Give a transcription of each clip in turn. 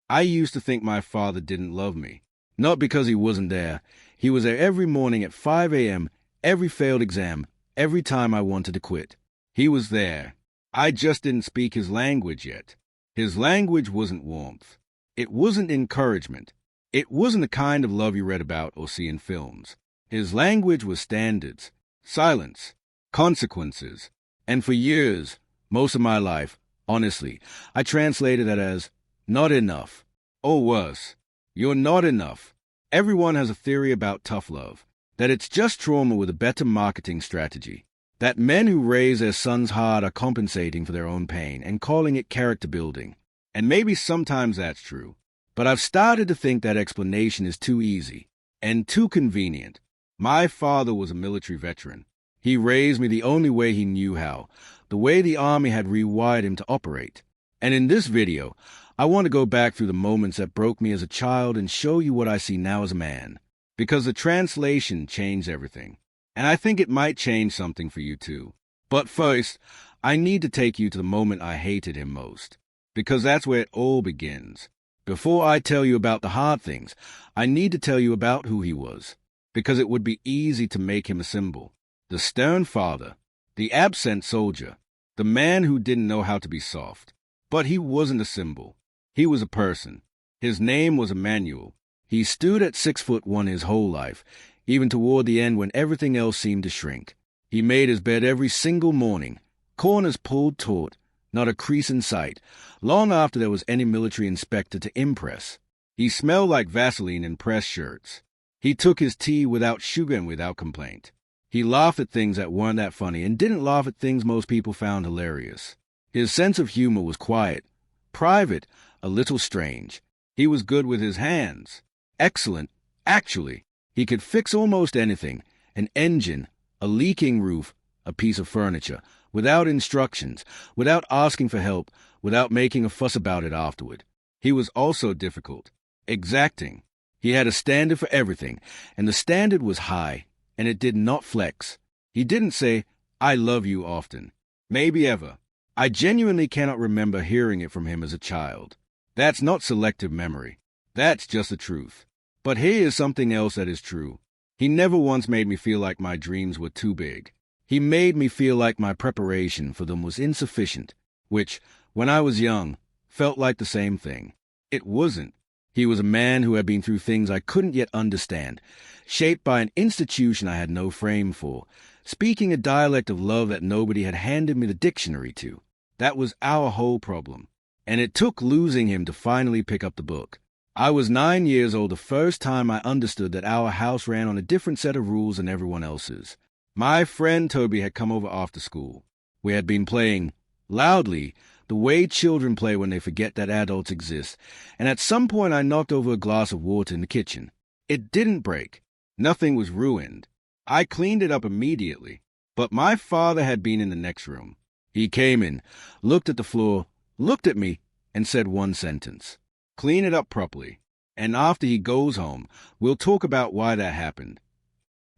I used to think my father didn't love me. Not because he wasn't there. He was there every morning at 5 a.m., every failed exam, every time I wanted to quit. He was there. I just didn't speak his language yet. His language wasn't warmth. It wasn't encouragement. It wasn't the kind of love you read about or see in films. His language was standards, silence, consequences. And for years, most of my life, honestly, I translated that as, not enough. Or worse, you're not enough. Everyone has a theory about tough love, that it's just trauma with a better marketing strategy, that men who raise their sons hard are compensating for their own pain and calling it character building. And maybe sometimes that's true, but I've started to think that explanation is too easy and too convenient. My father was a military veteran. He raised me the only way he knew how, the way the Army had rewired him to operate. And in this video, I want to go back through the moments that broke me as a child and show you what I see now as a man. Because the translation changed everything. And I think it might change something for you too. But first, I need to take you to the moment I hated him most. Because that's where it all begins. Before I tell you about the hard things, I need to tell you about who he was. Because it would be easy to make him a symbol. The stern father, the absent soldier, the man who didn't know how to be soft. But he wasn't a symbol. He was a person. His name was Emmanuel. He stood at 6'1" his whole life, even toward the end when everything else seemed to shrink. He made his bed every single morning, corners pulled taut, not a crease in sight, long after there was any military inspector to impress. He smelled like Vaseline in press shirts. He took his tea without sugar and without complaint. He laughed at things that weren't that funny and didn't laugh at things most people found hilarious. His sense of humor was quiet, private, a little strange. He was good with his hands. Excellent, actually. He could fix almost anything, an engine, a leaking roof, a piece of furniture, without instructions, without asking for help, without making a fuss about it afterward. He was also difficult, exacting. He had a standard for everything, and the standard was high, and it did not flex. He didn't say, "I love you" often. Maybe ever. I genuinely cannot remember hearing it from him as a child. That's not selective memory. That's just the truth. But here is something else that is true. He never once made me feel like my dreams were too big. He made me feel like my preparation for them was insufficient, which, when I was young, felt like the same thing. It wasn't. He was a man who had been through things I couldn't yet understand, shaped by an institution I had no frame for, speaking a dialect of love that nobody had handed me the dictionary to. That was our whole problem. And it took losing him to finally pick up the book. I was 9 years old the first time I understood that our house ran on a different set of rules than everyone else's. My friend Toby had come over after school. We had been playing, loudly, the way children play when they forget that adults exist, and at some point I knocked over a glass of water in the kitchen. It didn't break. Nothing was ruined. I cleaned it up immediately, but my father had been in the next room. He came in, looked at the floor, looked at me, and said one sentence. "Clean it up properly, and after he goes home, we'll talk about why that happened."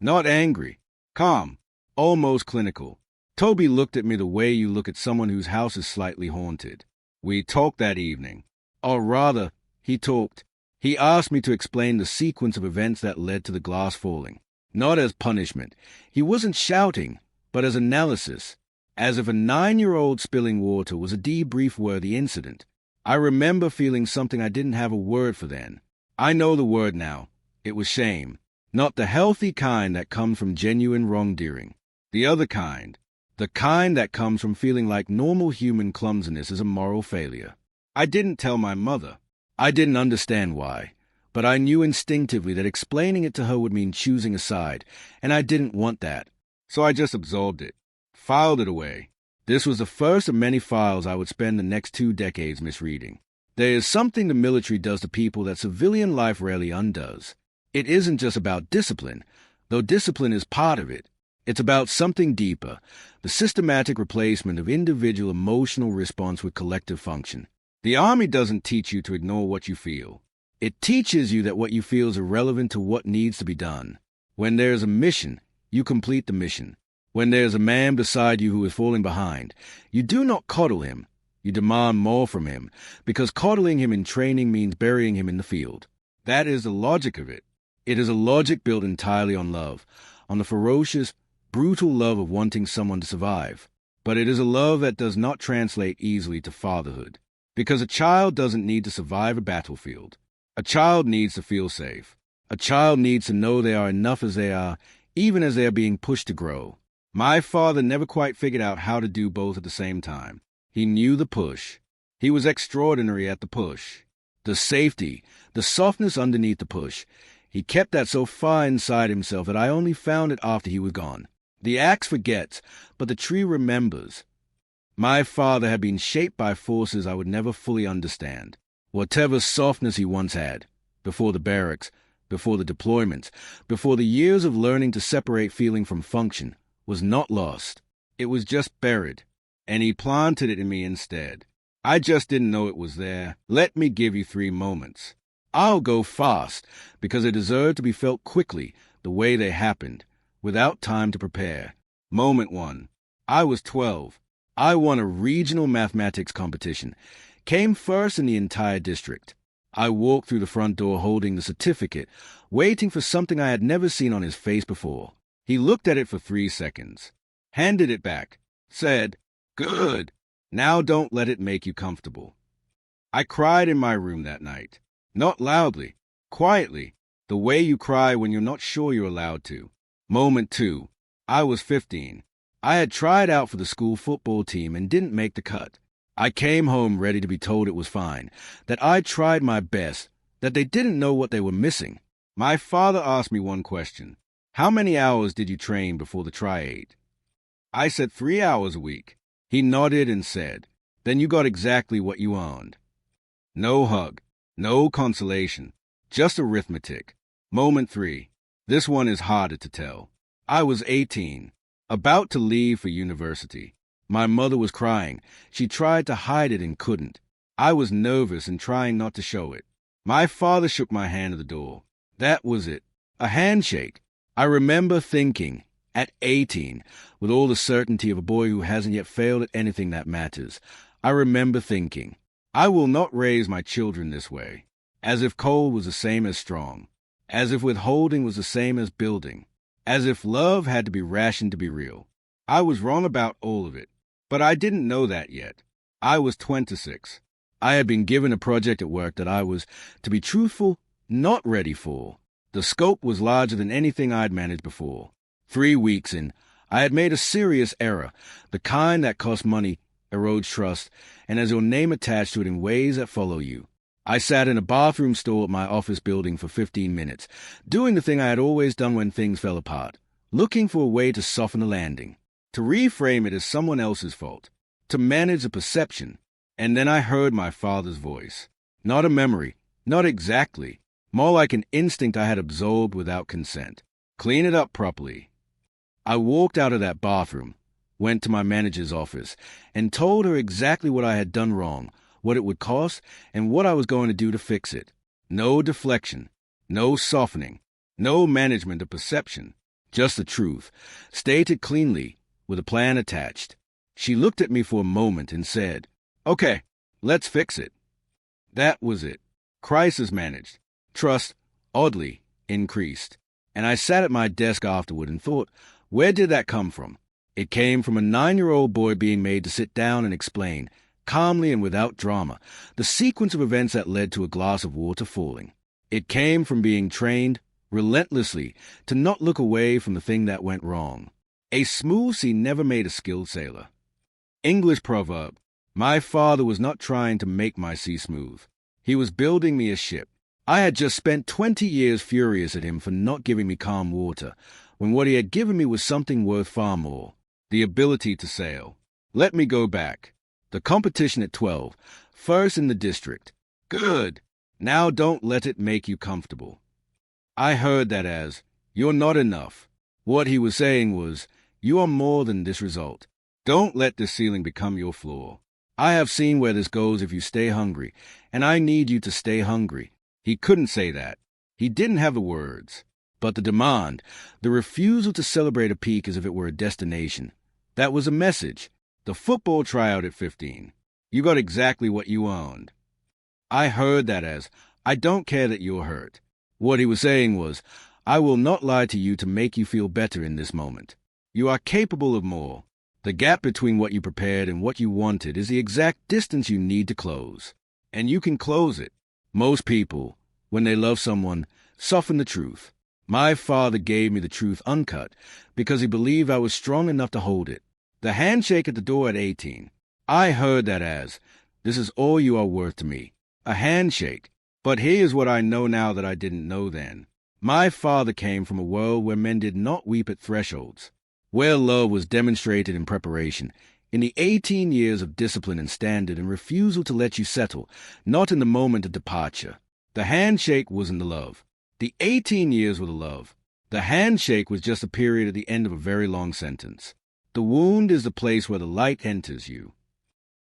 Not angry. Calm. Almost clinical. Toby looked at me the way you look at someone whose house is slightly haunted. We talked that evening. Or rather, he talked. He asked me to explain the sequence of events that led to the glass falling. Not as punishment. He wasn't shouting, but as analysis. As if a 9-year-old spilling water was a debrief-worthy incident. I remember feeling something I didn't have a word for then. I know the word now. It was shame. Not the healthy kind that comes from genuine wrongdoing. The other kind. The kind that comes from feeling like normal human clumsiness is a moral failure. I didn't tell my mother. I didn't understand why. But I knew instinctively that explaining it to her would mean choosing a side, and I didn't want that. So I just absorbed it. Filed it away. This was the first of many files I would spend the next 2 decades misreading. There is something the military does to people that civilian life rarely undoes. It isn't just about discipline, though discipline is part of it. It's about something deeper, the systematic replacement of individual emotional response with collective function. The Army doesn't teach you to ignore what you feel. It teaches you that what you feel is irrelevant to what needs to be done. When there is a mission, you complete the mission. When there is a man beside you who is falling behind, you do not coddle him. You demand more from him, because coddling him in training means burying him in the field. That is the logic of it. It is a logic built entirely on love, on the ferocious, brutal love of wanting someone to survive. But it is a love that does not translate easily to fatherhood, because a child doesn't need to survive a battlefield. A child needs to feel safe. A child needs to know they are enough as they are, even as they are being pushed to grow. My father never quite figured out how to do both at the same time. He knew the push. He was extraordinary at the push. The safety, the softness underneath the push. He kept that so far inside himself that I only found it after he was gone. The axe forgets, but the tree remembers. My father had been shaped by forces I would never fully understand. Whatever softness he once had, before the barracks, before the deployments, before the years of learning to separate feeling from function, was not lost. It was just buried, and he planted it in me instead. I just didn't know it was there. Let me give you 3 moments. I'll go fast, because they deserve to be felt quickly, the way they happened, without time to prepare. Moment 1. I was 12. I won a regional mathematics competition. Came first in the entire district. I walked through the front door holding the certificate, waiting for something I had never seen on his face before. He looked at it for 3 seconds, handed it back, said, "Good. Now don't let it make you comfortable." I cried in my room that night. Not loudly, quietly, the way you cry when you're not sure you're allowed to. Moment 2. I was 15. I had tried out for the school football team and didn't make the cut. I came home ready to be told it was fine, that I tried my best, that they didn't know what they were missing. My father asked me one question. How many hours did you train before the triade? I said 3 hours a week. He nodded and said, then you got exactly what you earned. No hug, no consolation, just arithmetic. Moment 3. This one is harder to tell. I was 18, about to leave for university. My mother was crying. She tried to hide it and couldn't. I was nervous and trying not to show it. My father shook my hand at the door. That was it. A handshake. I remember thinking, at 18, with all the certainty of a boy who hasn't yet failed at anything that matters, I remember thinking, I will not raise my children this way, as if cold was the same as strong, as if withholding was the same as building, as if love had to be rationed to be real. I was wrong about all of it, but I didn't know that yet. I was 26. I had been given a project at work that I was, to be truthful, not ready for. The scope was larger than anything I'd managed before. 3 weeks in, I had made a serious error, the kind that costs money, erodes trust, and has your name attached to it in ways that follow you. I sat in a bathroom stall at my office building for 15 minutes, doing the thing I had always done when things fell apart, looking for a way to soften the landing, to reframe it as someone else's fault, to manage a perception. And then I heard my father's voice. Not a memory, not exactly, more like an instinct I had absorbed without consent. Clean it up properly. I walked out of that bathroom, went to my manager's office, and told her exactly what I had done wrong, what it would cost, and what I was going to do to fix it. No deflection, no softening, no management of perception, just the truth, stated cleanly, with a plan attached. She looked at me for a moment and said, "Okay, let's fix it." That was it. Crisis managed. Trust, oddly, increased. And I sat at my desk afterward and thought, where did that come from? It came from a 9-year-old boy being made to sit down and explain, calmly and without drama, the sequence of events that led to a glass of water falling. It came from being trained, relentlessly, to not look away from the thing that went wrong. A smooth sea never made a skilled sailor. English proverb. My father was not trying to make my sea smooth. He was building me a ship. I had just spent 20 years furious at him for not giving me calm water, when what he had given me was something worth far more, the ability to sail. Let me go back. The competition at 12, first in the district. Good. Now don't let it make you comfortable. I heard that as, you're not enough. What he was saying was, you are more than this result. Don't let this ceiling become your floor. I have seen where this goes if you stay hungry, and I need you to stay hungry. He couldn't say that. He didn't have the words. But the demand, the refusal to celebrate a peak as if it were a destination, that was a message. The football tryout at 15. You got exactly what you earned. I heard that as, I don't care that you're hurt. What he was saying was, I will not lie to you to make you feel better in this moment. You are capable of more. The gap between what you prepared and what you wanted is the exact distance you need to close. And you can close it. Most people, when they love someone, soften the truth. My father gave me the truth uncut because he believed I was strong enough to hold it. The handshake at the door at 18. I heard that as, this is all you are worth to me. A handshake. But here's what I know now that I didn't know then. My father came from a world where men did not weep at thresholds, where love was demonstrated in preparation, in the 18 years of discipline and standard and refusal to let you settle, not in the moment of departure. The handshake wasn't the love. The 18 years were the love. The handshake was just a period at the end of a very long sentence. The wound is the place where the light enters you.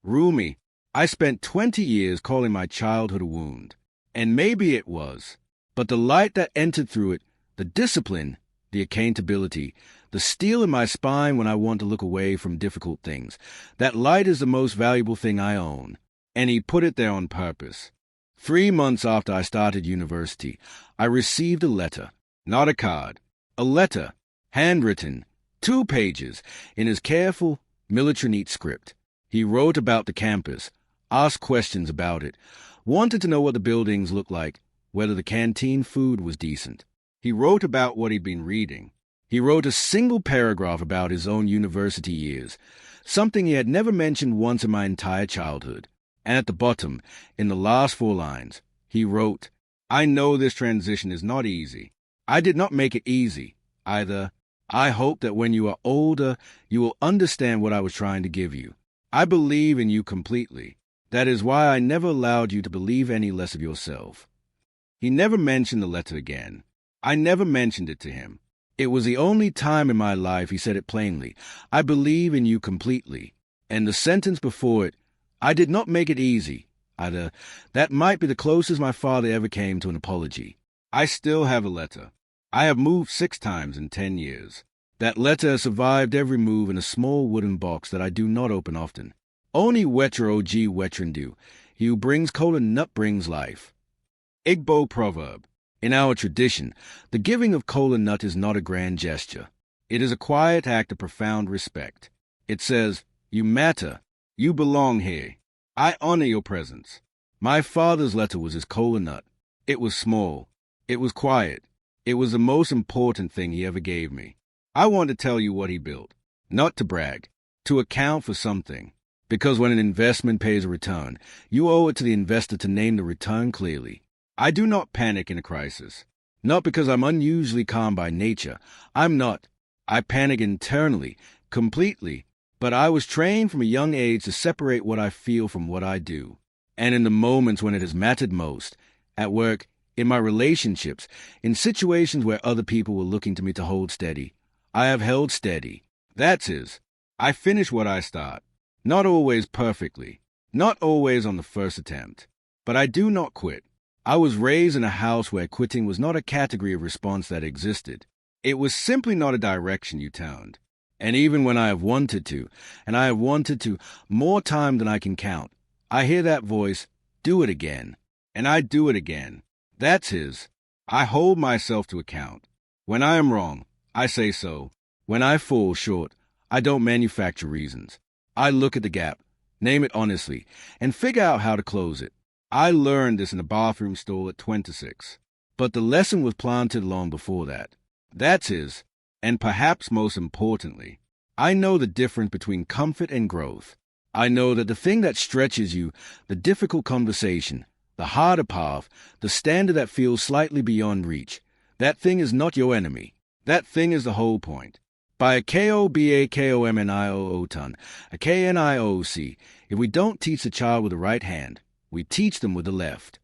Rumi, I spent 20 years calling my childhood a wound. And maybe it was. But the light that entered through it, the discipline, the accountability, the steel in my spine when I want to look away from difficult things, that light is the most valuable thing I own. And he put it there on purpose. 3 months after I started university, I received a letter, not a card, a letter, handwritten, 2 pages, in his careful, military neat script. He wrote about the campus, asked questions about it, wanted to know what the buildings looked like, whether the canteen food was decent. He wrote about what he'd been reading. He wrote a single paragraph about his own university years, something he had never mentioned once in my entire childhood. And at the bottom, in the last 4 lines, he wrote, I know this transition is not easy. I did not make it easy, either. I hope that when you are older, you will understand what I was trying to give you. I believe in you completely. That is why I never allowed you to believe any less of yourself. He never mentioned the letter again. I never mentioned it to him. It was the only time in my life he said it plainly. I believe in you completely. And the sentence before it, I did not make it easy, either. That might be the closest my father ever came to an apology. I still have a letter. I have moved 6 times in 10 years. That letter has survived every move in a small wooden box that I do not open often. Only Wetcher O.G. Wetrin do. He who brings cola nut brings life. Igbo proverb. In our tradition, the giving of cola nut is not a grand gesture. It is a quiet act of profound respect. It says, you matter. You belong here. I honor your presence. My father's letter was his cola nut. It was small. It was quiet. It was the most important thing he ever gave me. I want to tell you what he built. Not to brag. To account for something. Because when an investment pays a return, you owe it to the investor to name the return clearly. I do not panic in a crisis. Not because I'm unusually calm by nature. I'm not. I panic internally, completely. But I was trained from a young age to separate what I feel from what I do. And in the moments when it has mattered most, at work, in my relationships, in situations where other people were looking to me to hold steady, I have held steady. That's his. I finish what I start. Not always perfectly, not always on the first attempt, but I do not quit. I was raised in a house where quitting was not a category of response that existed. It was simply not a direction you turned. And even when I have wanted to, and I have wanted to more time than I can count, I hear that voice, do it again, and I do it again. That's his. I hold myself to account. When I am wrong, I say so. When I fall short, I don't manufacture reasons. I look at the gap, name it honestly, and figure out how to close it. I learned this in a bathroom stall at 26. But the lesson was planted long before that. That's his. And perhaps most importantly, I know the difference between comfort and growth. I know that the thing that stretches you, the difficult conversation, the harder path, the standard that feels slightly beyond reach, that thing is not your enemy. That thing is the whole point. By a K-O-B-A-K-O-M-N-I-O-O-ton, a K-N-I-O-C, if we don't teach the child with the right hand, we teach them with the left.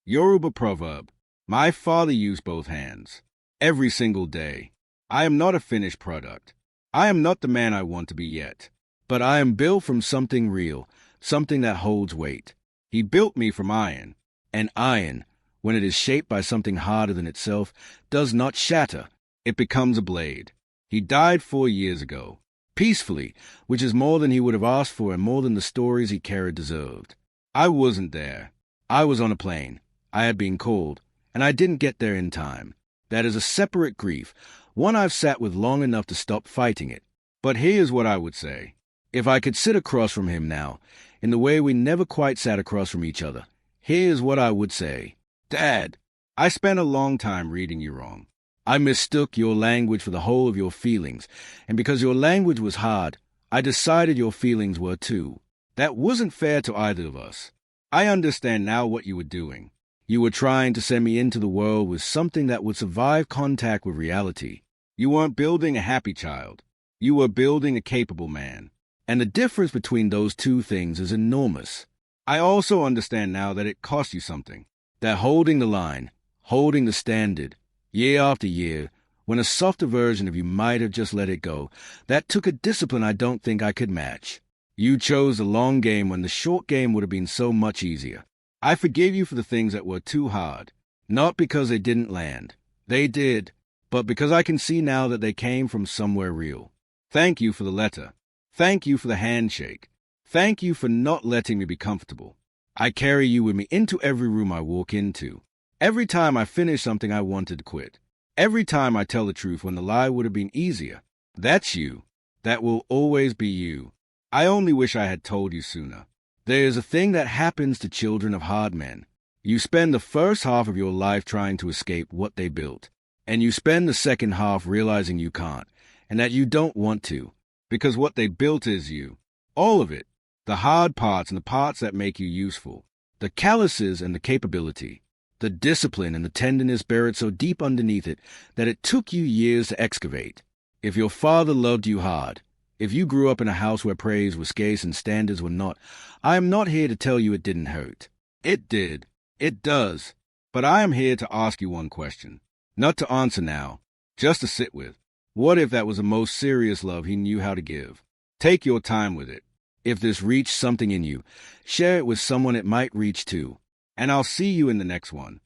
Yoruba proverb. My father used both hands. Every single day. I am not a finished product. I am not the man I want to be yet. But I am built from something real, something that holds weight. He built me from iron. And iron, when it is shaped by something harder than itself, does not shatter. It becomes a blade. He died 4 years ago. peacefully, which is more than he would have asked for and more than the stories he carried deserved. I wasn't there. I was on a plane. I had been called, and I didn't get there in time. That is a separate grief, one I've sat with long enough to stop fighting it. But here's what I would say. If I could sit across from him now, in the way we never quite sat across from each other, here's what I would say. Dad, I spent a long time reading you wrong. I mistook your language for the whole of your feelings, and because your language was hard, I decided your feelings were too. That wasn't fair to either of us. I understand now what you were doing. You were trying to send me into the world with something that would survive contact with reality. You weren't building a happy child. You were building a capable man. And the difference between those two things is enormous. I also understand now that it cost you something. That holding the line, holding the standard, year after year, when a softer version of you might have just let it go, that took a discipline I don't think I could match. You chose the long game when the short game would have been so much easier. I forgive you for the things that were too hard, not because they didn't land. They did, but because I can see now that they came from somewhere real. Thank you for the letter. Thank you for the handshake. Thank you for not letting me be comfortable. I carry you with me into every room I walk into. Every time I finish something I wanted to quit. Every time I tell the truth when the lie would have been easier. That's you. That will always be you. I only wish I had told you sooner. There is a thing that happens to children of hard men. You spend the first half of your life trying to escape what they built, and you spend the second half realizing you can't, and that you don't want to, because what they built is you. All of it. The hard parts and the parts that make you useful. The calluses and the capability. The discipline and the tenderness buried so deep underneath it that it took you years to excavate. If your father loved you hard, if you grew up in a house where praise was scarce and standards were not, I am not here to tell you it didn't hurt. It did. It does. But I am here to ask you one question. Not to answer now, just to sit with. What if that was the most serious love he knew how to give? Take your time with it. If this reached something in you, share it with someone it might reach too. And I'll see you in the next one.